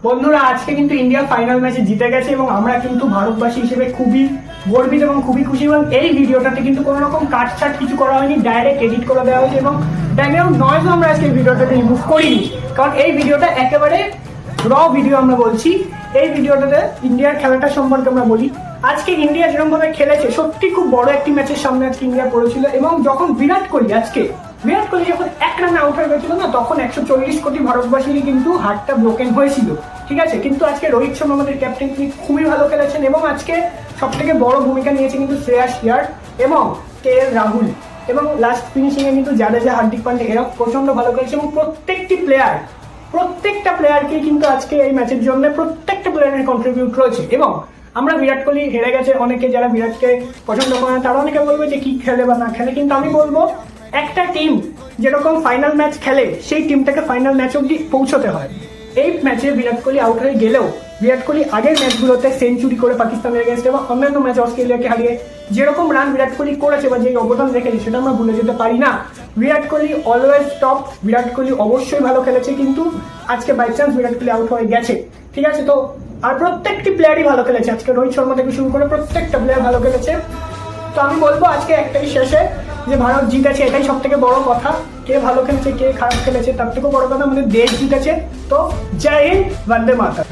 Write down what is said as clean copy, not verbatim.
বন্ধুরা, আজকে কিন্তু ইন্ডিয়া ফাইনাল ম্যাচে জিতে গেছে এবং আমরা কিন্তু ভারতবাসী হিসেবে খুবই গর্বিত এবং খুবই খুশি। এবং এই ভিডিওটাতে কিন্তু কোনো রকম কাটছাট কিছু করা হয়নি, ডাইরেক্ট এডিট করে দেওয়া হয়েছে এবং ব্যাকগ্রাউন্ড নয়েজও আমরা আজকে ভিডিওটাতে রিমুভ করিনি, কারণ এই ভিডিওটা একেবারে র ভিডিও। আমরা বলছি এই ভিডিওটাতে ইন্ডিয়ার খেলাটা সম্পর্কে আমরা বলি। আজকে ইন্ডিয়া যেরকম ভাবে খেলেছে, সত্যি খুব বড় একটি ম্যাচের সামনে আজকে ইন্ডিয়া পড়েছিল। এবং যখন বিরাট কোহলি যখন এক রানে আউট হয়ে গেছিল না, তখন 140 কোটি ভারতবাসীরই কিন্তু হার্টটা ব্রোকেন হয়েছিল, ঠিক আছে। কিন্তু আজকে রোহিত শর্মা আমাদের ক্যাপ্টেন, তিনি খুবই ভালো খেলেছেন এবং আজকে সব থেকে বড় ভূমিকা নিয়েছে কিন্তু শ্রেয়াস আয়ার এবং KL রাহুল, এবং লাস্ট ফিনিশিং এ কিন্তু জাদেজা, হার্দিক পান্ডে এরা প্রচন্ড ভালো খেলেছে। এবং প্রত্যেকটা প্লেয়ারকে কিন্তু আজকে এই ম্যাচের জন্য প্রত্যেকটা প্লেয়ারের কন্ট্রিবিউট রয়েছে। এবং আমরা বিরাট কোহলি হেরে গেছে, অনেকে যারা বিরাটকে পছন্দ করে না তারা অনেকে বলবে যে কি খেলে বা না খেলে, কিন্তু আমি বলবো একটা টিম যেরকম ফাইনাল ম্যাচ খেলে সেই টিমটাকে ফাইনাল ম্যাচ অব্দি পৌঁছতে হয়। এই ম্যাচে বিরাট কোহলি আউট হয়ে গেলেও বিরাট কোহলি আগের ম্যাচগুলোতে সেঞ্চুরি করে পাকিস্তানের এগেনস্টে এবং অন্যান্য ম্যাচ অস্ট্রেলিয়াকে হারিয়ে যেরকম রান বিরাট কোহলি করেছে বা যে অবদান রেখেছে সেটা আমরা ভুলে যেতে পারি না। বিরাট কোহলি অলওয়েজ টপ, বিরাট কোহলি অবশ্যই ভালো খেলেছে, কিন্তু আজকে by chance Virat Kohli out হয়ে গেছে, ঠিক আছে। তো আর প্রত্যেকটি প্লেয়ারই ভালো খেলেছে আজকে, রোহিত শর্মা থেকে শুরু করে প্রত্যেকটা প্লেয়ার ভালো খেলেছে। তো আমি বলবো আজকে একটাই শেষে যে ভারত জিতেছে, এটাই সব থেকে বড় কথা। কে ভালো খেলেছে কে খারাপ খেলেছে তার থেকেও বড় কথা আমাদের দেশ জিতেছে। তো জয় হিন্দ, বন্দে মাতরম।